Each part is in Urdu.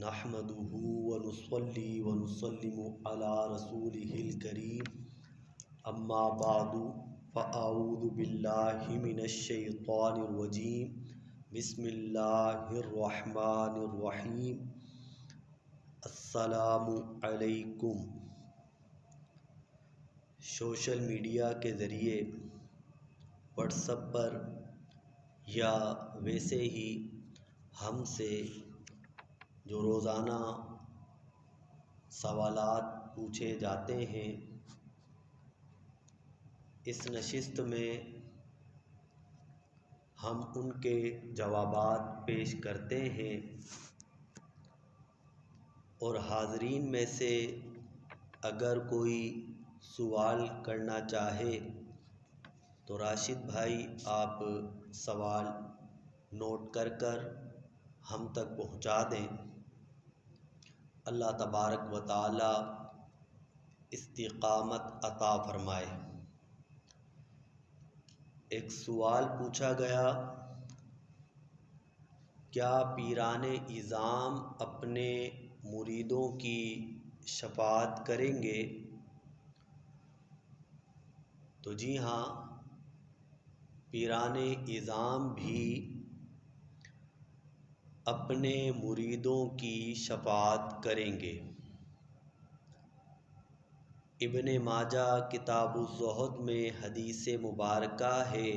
نحمده ونصلي ونسلم على رسوله الكريم اما بعد فاعوذ باللہ من الشیطان الرجیم بسم اللہ الرحمن الرحیم السلام علیکم۔ سوشل میڈیا کے ذریعے واٹس ایپ پر یا ویسے ہی ہم سے جو روزانہ سوالات پوچھے جاتے ہیں، اس نشست میں ہم ان کے جوابات پیش کرتے ہیں، اور حاضرین میں سے اگر کوئی سوال کرنا چاہے تو راشد بھائی آپ سوال نوٹ کر ہم تک پہنچا دیں۔ اللہ تبارک و تعالی استقامت عطا فرمائے۔ ایک سوال پوچھا گیا، کیا پیران اعظام اپنے مریدوں کی شفاعت کریں گے؟ تو جی ہاں، پیران اعظام بھی اپنے مریدوں کی شفاعت کریں گے۔ ابن ماجہ کتاب الزہد میں حدیث مبارکہ ہے،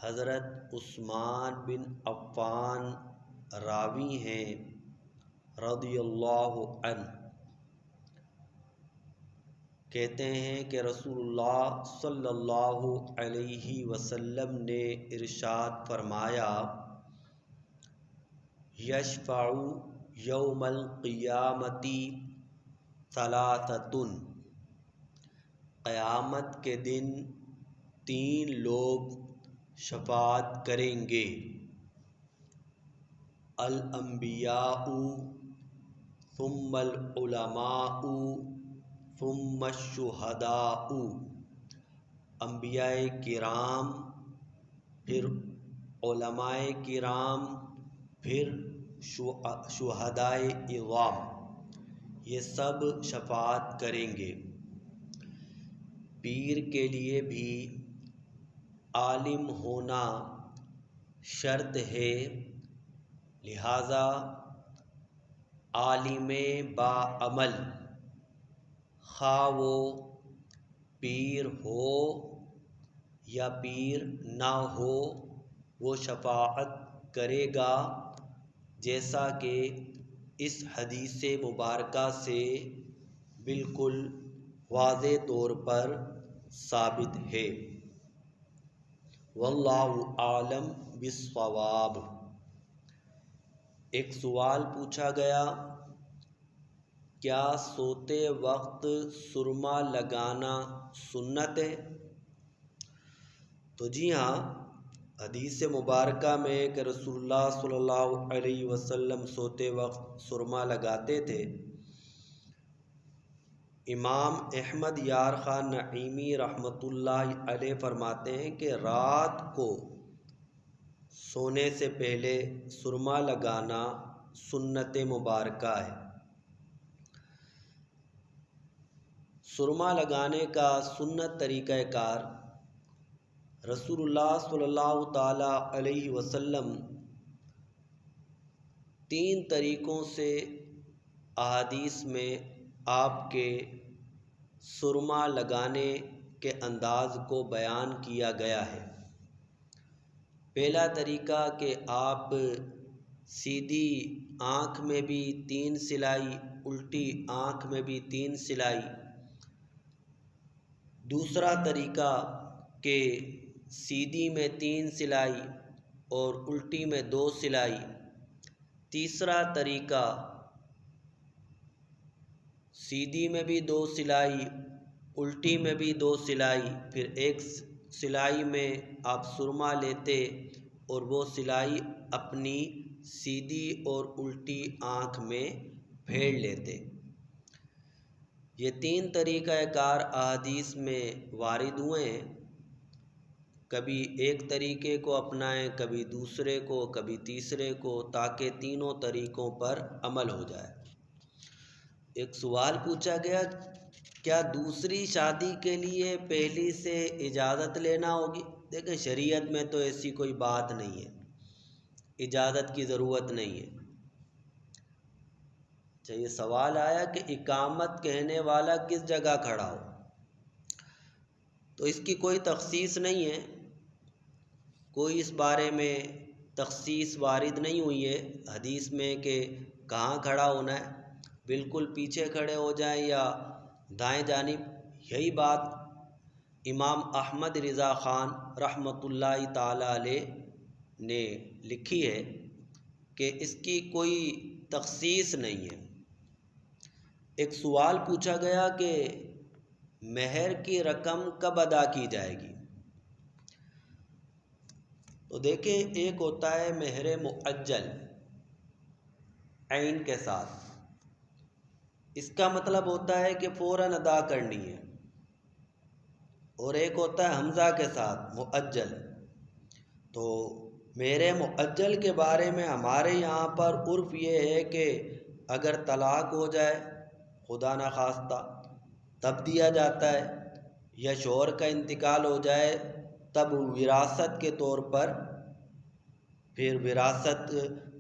حضرت عثمان بن عفان راوی ہیں رضی اللہ عنہ، کہتے ہیں کہ رسول اللہ صلی اللہ علیہ وسلم نے ارشاد فرمایا، یشفع یوم القیامۃ ثلاثۃ، قیامت کے دن تین لوگ شفاعت کریں گے، الانبیاء ثم العلماء ثم الشہداء، انبیاء کرام، پھر علماء کرام، پھر شہدائے عظام، یہ سب شفاعت کریں گے۔ پیر کے لیے بھی عالم ہونا شرط ہے، لہذا عالم با عمل، خواہ وہ پیر ہو یا پیر نہ ہو، وہ شفاعت کرے گا، جیسا کہ اس حدیث مبارکہ سے بالکل واضح طور پر ثابت ہے۔ واللہ اعلم بالصواب۔ ایک سوال پوچھا گیا، کیا سوتے وقت سرما لگانا سنت ہے؟ تو جی ہاں، حدیث مبارکہ میں کہ رسول اللہ صلی اللہ علیہ وسلم سوتے وقت سرما لگاتے تھے۔ امام احمد یار خان نعیمی رحمۃ اللہ علیہ فرماتے ہیں کہ رات کو سونے سے پہلے سرما لگانا سنت مبارکہ ہے۔ سرما لگانے کا سنت طریقہ کار رسول اللہ صلی اللہ تعالی علیہ وسلم تین طریقوں سے احادیث میں آپ کے سرما لگانے کے انداز کو بیان کیا گیا ہے۔ پہلا طریقہ کہ آپ سیدھی آنکھ میں بھی 3 سلائی، الٹی آنکھ میں بھی 3 سلائی۔ دوسرا طریقہ کہ سیدھی میں 3 سلائی اور الٹی میں 2 سلائی۔ تیسرا طریقہ سیدھی میں بھی 2 سلائی، الٹی میں بھی 2 سلائی، پھر ایک سلائی میں آپ سرما لیتے اور وہ سلائی اپنی سیدھی اور الٹی آنکھ میں پھیر لیتے۔ یہ 3 طریقہ کار احادیث میں وارد ہوئے ہیں۔ کبھی ایک طریقے کو اپنائیں، کبھی دوسرے کو، کبھی تیسرے کو، تاکہ تینوں طریقوں پر عمل ہو جائے۔ ایک سوال پوچھا گیا، کیا دوسری شادی کے لیے پہلی سے اجازت لینا ہوگی؟ دیکھیں، شریعت میں تو ایسی کوئی بات نہیں ہے، اجازت کی ضرورت نہیں ہے۔ اچھا، یہ سوال آیا کہ اقامت کہنے والا کس جگہ کھڑا ہو، تو اس کی کوئی تخصیص نہیں ہے، کوئی اس بارے میں تخصیص وارد نہیں ہوئی ہے حدیث میں کہ کہاں کھڑا ہونا ہے، بالکل پیچھے کھڑے ہو جائیں یا دائیں جانب۔ یہی بات امام احمد رضا خان رحمۃ اللہ تعالی علیہ نے لکھی ہے کہ اس کی کوئی تخصیص نہیں ہے۔ ایک سوال پوچھا گیا کہ مہر کی رقم کب ادا کی جائے گی؟ تو دیکھیں، ایک ہوتا ہے مہر مؤجل عین کے ساتھ، اس کا مطلب ہوتا ہے کہ فوراً ادا کرنی ہے، اور ایک ہوتا ہے حمزہ کے ساتھ مؤجل۔ تو مہر مؤجل کے بارے میں ہمارے یہاں پر عرف یہ ہے کہ اگر طلاق ہو جائے خدا نخواستہ تب دیا جاتا ہے، یا شوہر کا انتقال ہو جائے تب وراثت کے طور پر، پھر وراثت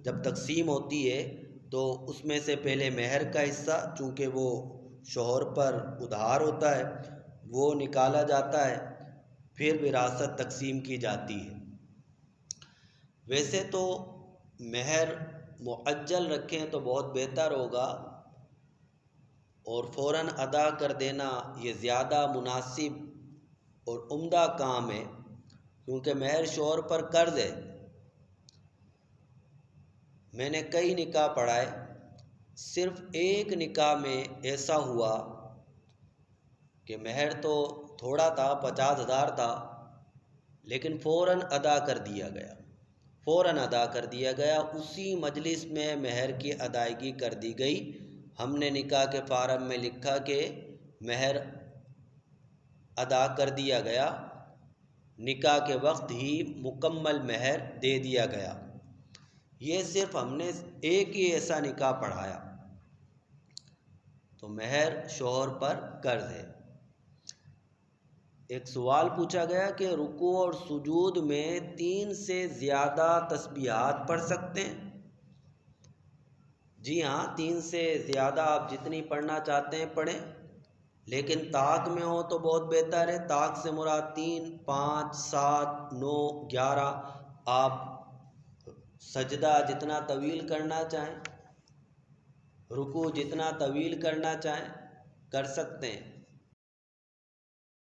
جب تقسیم ہوتی ہے تو اس میں سے پہلے مہر کا حصہ، چونکہ وہ شوہر پر ادھار ہوتا ہے، وہ نکالا جاتا ہے، پھر وراثت تقسیم کی جاتی ہے۔ ویسے تو مہر معجل رکھیں تو بہت بہتر ہوگا، اور فوراً ادا کر دینا یہ زیادہ مناسب اور عمدہ کام ہے، کیونکہ مہر شوہر پر قرض ہے۔ میں نے کئی نکاح پڑھائے، صرف ایک نکاح میں ایسا ہوا کہ مہر تو تھوڑا تھا، 50,000 تھا، لیکن فوراً ادا کر دیا گیا، فوراً ادا کر دیا گیا، اسی مجلس میں مہر کی ادائیگی کر دی گئی۔ ہم نے نکاح کے فارم میں لکھا کہ مہر ادا کر دیا گیا، نکاح کے وقت ہی مکمل مہر دے دیا گیا۔ یہ صرف ہم نے ایک ہی ایسا نکاح پڑھایا۔ تو مہر شوہر پر قرض ہے۔ ایک سوال پوچھا گیا کہ رکوع اور سجود میں 3 سے زیادہ تسبیحات پڑھ سکتے ہیں؟ جی ہاں، 3 سے زیادہ آپ جتنی پڑھنا چاہتے ہیں پڑھیں، لیکن طاق میں ہو تو بہت بہتر ہے۔ طاق سے مراد 3، 5، 7، 9، 11، آپ سجدہ جتنا طویل کرنا چاہیں، رکوع جتنا طویل کرنا چاہیں کر سکتے ہیں۔